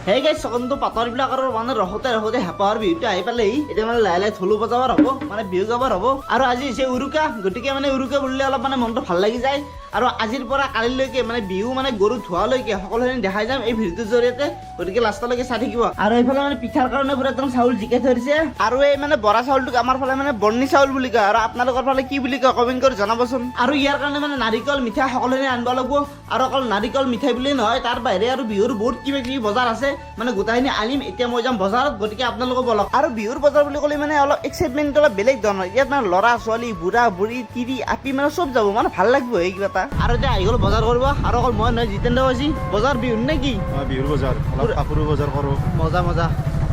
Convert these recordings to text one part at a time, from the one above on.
সেই গাইছ চকনটো পাতৰবিলাক আৰু মানে ৰখোতে ৰখোতে হেঁপাহৰ বিহুটো আহি পালেই এতিয়া মানে লাহে লাহে ঢোলো বজাবৰ হ'ব মানে বিহু গাবৰ হ'ব আৰু আজি হৈছে উৰুকা গতিকে মানে উৰুকা বুলিলে অলপ মানে মনটো ভাল লাগি যায় আৰু আজিৰ পৰা কালিলৈকে মানে বিহু মানে গৰু ধোৱালৈকে সকলোখিনি দেখাই যাম এই ভিডিঅ'টোৰ জৰিয়তে গতিকে লাষ্টলৈকে চাই থাকিব আৰু এইফালে মানে পিঠাৰ কাৰণে পুৰা একদম চাউল জিকাই থৈ দিছে আৰু এই মানে বৰা চাউলটোক আমাৰ ফালে মানে বৰ্ণি চাউল বুলি কয় আৰু আপোনালোকৰ ফালে কি বুলি কয় কমেণ্ট কৰি জনাবচোন আৰু ইয়াৰ কাৰণে মানে নাৰিকল মিঠাই সকলোখিনি আনিব লাগিব আৰু অকল নাৰিকল মিঠাই বুলিয়ে নহয় তাৰ বাহিৰে আৰু বিহুৰ বহুত কিবা কিবি বজাৰ আছে মানে গোটাইখিনি আনিম এতিয়া মই যাম বজাৰত গতিকে আপোনালোকে বলক আৰু বিহুৰ বজাৰ বুলি ক'লে মানে অলপ এক্সাইটমেণ্ট অলপ বেলেগ ধৰণৰ ইয়াত মানে ল'ৰা ছোৱালী বুঢ়া বুঢ়ী তিৰি আপি মানে চব যাব মানে ভাল লাগিব এই কিবা এটা আৰু এতিয়া আহি গ'ল বজাৰ কৰিব আৰু অকল মই নহয় জিতেন্দ্ৰ কৈছি বজাৰ বিহুৰ নে কি বিহুৰ বজাৰ কাপোৰৰ বজাৰ কৰোঁ মজা মজা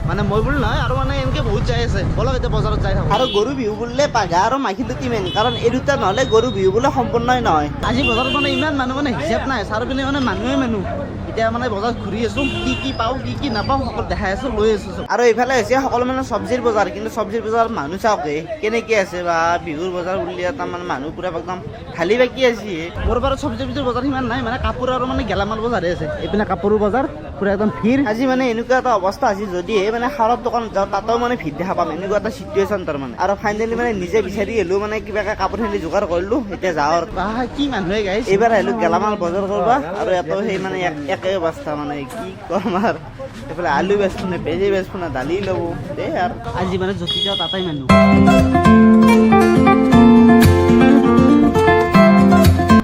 মানে মই বুলি নহয় আৰু মানে এনেকে বহুত যাই আছে বলক এতিয়া বজাৰত যাই থাকোঁ আৰু গৰু বিহু বুলিলে পাঘা আৰু মাখিটো কিমেন কাৰণ এই দুটা নহ'লে গৰু বিহু বোলে সম্পূৰ্ণই নহয় আজি বজাৰত মানে ইমান মানুহ মানে হিচাপ নাই চাৰিওপিনে মানে মানুহে মানুহ এতিয়া মানে বজাৰত ঘূৰি আছো কি পাওঁ কি নাপাওঁ সকলো দেখাই আছো লৈ আছো আৰু এইফালে হৈছে সকলো মানে চব্জিৰ বজাৰ কিন্তু চব্জিৰ বজাৰত মানুহ চাওক কেনেকে আছে বা বিহুৰ বজাৰ বুলিলে তাৰমানে মানুহ পুৰা একদম খালী বাকী আছে মোৰ বাৰু চব্জিৰ বজাৰ সিমান নাই মানে কাপোৰ আৰু মানে গেলামাল বজাৰে আছে এইপিনে কাপোৰৰ বজাৰ পুৰা একদম ভিৰ আজি মানে এনেকুৱা এটা অৱস্থা আছে যদিহে মানে সাৰৰ দোকান যাওঁ তাতেও মানে ভিৰ দেখা পাম এনেকুৱা এটা চিটুৱেশ্যন তাৰমানে আৰু ফাইনেলি মানে নিজে বিচাৰি আহিলো মানে কিবাকে কাপোৰখিনি যোগাৰ কৰিলো এতিয়া যাওঁ কি মানুহে গাইছ এইবাৰ আহিলো গেলামাল বজাৰ কৰবা আৰু ইয়াতো সেই মানে একে অৱস্থা মানে কি কম আৰু এইফালে আলু বেচবো নে পেঁয়াজি বেচবো না দালি ল'ব দেই আৰু আজি মানে যতি যাওঁ তাতেই মানুহ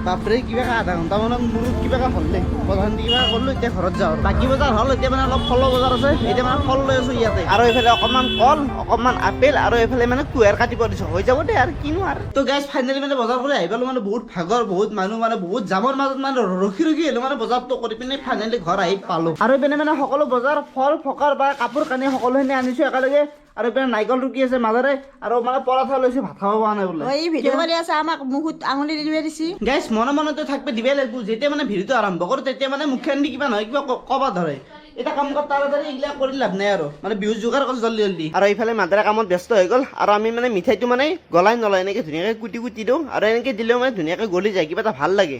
বাপৰে কিবা আধা ঘণ্টা মানত মোৰ কিবা হ'লে বজাৰ কিবা কৰিলো এতিয়া ঘৰত যাওঁ বাকী বজাৰ হ'ল এতিয়া মানে অলপ ফলৰ বজাৰ আছে এতিয়া মানে ফল লৈ আছো ইয়াতে আৰু এইফালে অকণমান কল অকণমান আপেল আৰু এইফালে মানে কুঁহাৰ কাটিব দিছো হৈ যাব দে আৰু কিনো আৰু তো গাইজ ফাইনেলি মানে বজাৰ কৰি আহি পালো মানে বহুত ভাগৰ বহুত মানুহ মানে বহুত জামৰ মাজত মানে ৰখি আহিলো মানে বজাৰটো কৰি পিনে ফাইনেলি ঘৰ আহি পালো আৰু এইপিনে মানে সকলো বজাৰ ফল ফকাৰ বা কাপোৰ কানি সকলোখিনি আনিছো একেলগে আৰু এইপিনে নাৰিকল ৰুকি আছে মাজৰে আৰু মানে পৰঠা লৈছে ভাত খাব পৰা নাই বোলে এই ভিডিঅ' কৰি আছে আমাক মুখত আঙুলি দি দিছে গাইজ মনে থাকবে দিবই লাগিব যেতিয়া মানে ভিডিঅ'টো আৰম্ভ কৰোঁ তেতিয়া মানে মুখখন দি কিবা নহয় কিবা ক'বা ধৰে এটা কাম কৰ তাড়াতাড়ি এইগিলা কৰি লাভ নাই আৰু মানে বিহু যোগাৰ কৰি জল্দি আৰু এইফালে মাদাৰে কামত ব্যস্ত হৈ গ'ল আৰু আমি মানে মিঠাইটো মানে গলাই নলয় এনেকে ধুনীয়াকৈ কুটি দিওঁ আৰু এনেকে দিলেও মানে ধুনীয়াকৈ গলি যায় কিবা এটা ভাল লাগে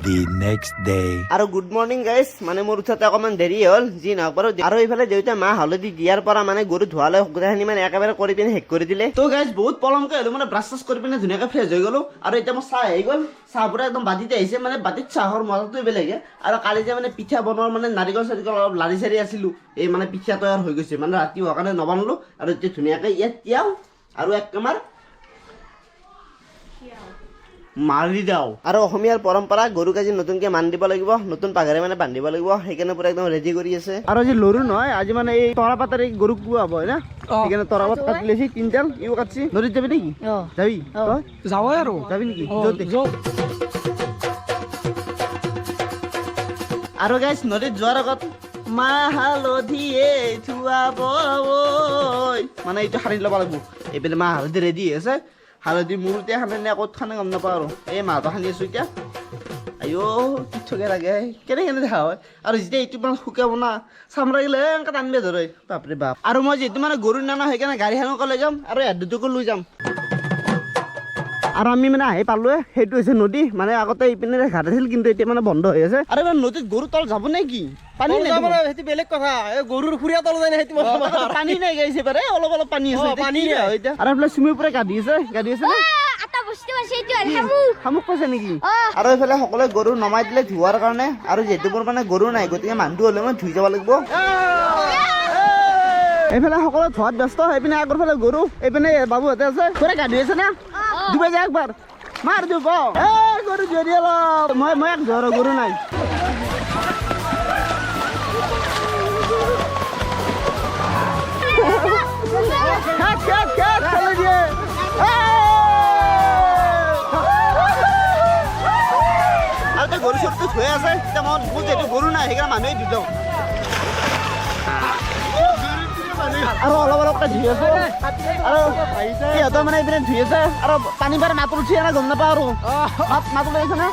আৰু গুড মৰ্ণিং গাইজ মানে মোৰ উঠোতে অকণমান দেৰি হ'ল যি নহওক বাৰু আৰু এইফালে দেউতাই মাহ হালধি দিয়াৰ পৰা মানে গৰু ধোৱালৈ গোটেইখিনি মানে একেবাৰে কৰি পিনে শেষ কৰি দিলে তো গাইজ বহুত পলমকৈ হ'লো মানে ব্ৰাছ চাছ কৰি পিনে ধুনীয়াকৈ ফ্ৰেছ হৈ গ'লো আৰু এতিয়া মোৰ চাহ আহি গ'ল চাহ পুৰা একদম বাতিতে আহিছে মানে বাতিত চাহৰ মজাটোৱে বেলেগে আৰু কালি যে মানে পিঠা বনোৱাৰ মানে নাৰিকল চাৰিকল অলপ লাৰি চাৰি আছিলোঁ এই মানে পিঠা তৈয়াৰ হৈ গৈছে মানে ৰাতি হোৱাৰ কাৰণে নবনালোঁ আৰু এতিয়া ধুনীয়াকৈ ইয়াত তিয়াও আৰু এক কামাৰ মাৰি দিওঁ আৰু অসমীয়াৰ পৰম্পৰা গৰুক আজি নতুনকৈ মান দিব লাগিব নতুন পাঘাৰে মানে বান্ধিব লাগিব সেইকাৰণে পুৰা একদম ৰেডি কৰি আছে আৰু আজি লৰু নহয় আজি মানে এই তৰা পাতাৰে গৰুক পোৱা হ'ব হয় না সেইকাৰণে তৰা পাত কাটি লৈছি তিনটাল ইও কাটছি নদীত যাবি নেকি যাবি যাবই আৰু যাবি নেকি আৰু গাইছ নদীত যোৱাৰ আগত মাহ হালধিয়ে ধুৱাব মানে এইটো সানি ল'ব লাগিব এইপিনে মাহ হালধি ৰেডি আছে হালধি মূৰতে সানে ক'ত খানে গম নাপাওঁ আৰু এই মাহটো সানি আছোঁ এতিয়া আইঅ কিঠকে লাগে কেনে দেখা হয় আৰু যেতিয়া এইটো মানে শুকাব না চামৰা গিলে এনেকৈ টানিব ধৰে বাপৰে বাপ আৰু মই যিহেতু মানে গৰু নানা সেইকাৰণে গাড়ীখনকে লৈ যাম আৰু এড দুটোকো লৈ যাম আৰু আমি মানে আহি পালোৱে সেইটো হৈছে নদী মানে আগতে ইপিনে ঘাট আছিল কিন্তু এতিয়া মানে বন্ধ হৈ আছে আৰু এবাৰ নদীত গৰু তল যাব নে কি পানী নাই সেইটো বেলেগ কথা এই গৰুৰ ফুৰিয়া তল যায় সেইটো পানী নাই গাইছে বাৰু অলপ অলপ পানী আছে পানী এতিয়া আৰু এইফালে চুমি পৰা গাড়ী আছে নে শামুক পাইছে নেকি আৰু এইফালে সকলোৱে গৰু নমাই দিলে ধোৱাৰ কাৰণে আৰু যিহেতু মোৰ মানে গৰু নাই গতিকে মানুহটো হ'লে মানে ধুই যাব লাগিব এইফালে সকলো ধোৱাত ব্যস্ত এইপিনে আগৰ ফালে গৰু এইপিনে বাবুহঁতে আছে পুৰা গা ধুই আছে না ডুবাই যায় একবাৰ মাৰ দিব গৰু জৰি অলপ মই এক ধৰ গৰু নাই আৰু গৰু চবটো থৈ আছে এতিয়া মই যিহেতু গৰু নাই সেইকাৰণে মানুহে দি দিওঁ আৰু অলপ অলপকৈ ধুই আছে আৰু সিহঁতৰ মানে এইপিনে ধুই আছে আৰু পানী পাৰ মাত উঠি না গম নাপাওঁ আৰু মাত ওলাই আছে না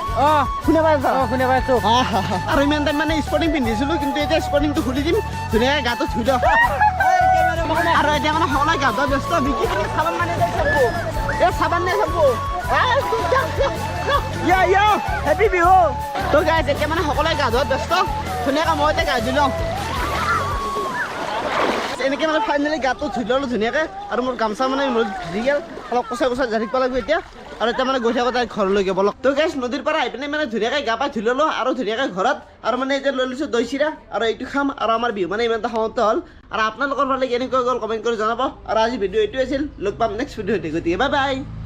শুনে পাই আছা শুনে পাইছো আৰু ইমান টাইম মানে স্পৰ্টিং পিন্ধিছিলোঁ কিন্তু এতিয়া স্পৰ্টিংটো খুলি দিম ধুনীয়াকৈ গাটো ধুই দিওঁ আৰু এতিয়া মানে সকলোৱে গা ধোৱা ব্যস্ত বিকি পিনে চাবান মানে এই চাবান নাই চাব হেপী বিহু তো গাইজ এতিয়া মানে সকলোৱে গা ধোৱাত ব্যস্ত ধুনীয়াকৈ মই এতিয়া গা ধুই লওঁ এনেকৈ মানে ফাইনেলি গাটো ধুই ল'লোঁ ধুনীয়াকৈ আৰু মোৰ গামচা মানে নদীত ভিজি গ'ল অলপ কচাই কচাই জাৰি থাকিব লাগিব এতিয়া আৰু এতিয়া মানে গৈ থাকোঁ তাই ঘৰলৈকে বলক তো গাইছ নদীৰ পৰা আহি পিনে মানে ধুনীয়াকৈ গা পা ধুই ল'লোঁ আৰু ধুনীয়াকৈ ঘৰত আৰু মানে এতিয়া লৈ লৈছোঁ দৈ চিৰা আৰু এইটো খাম আৰু আমাৰ বিহু মানে ইমান এটা সমাপ্ত হ'ল আৰু আপোনালোকৰ ফালে কেনেকৈ গ'ল কমেণ্ট কৰি জনাব আৰু আজি ভিডিঅ' এইটোৱে আছিল লগ পাম নেক্সট ভিডিঅ'তে গতিকে বাই বাই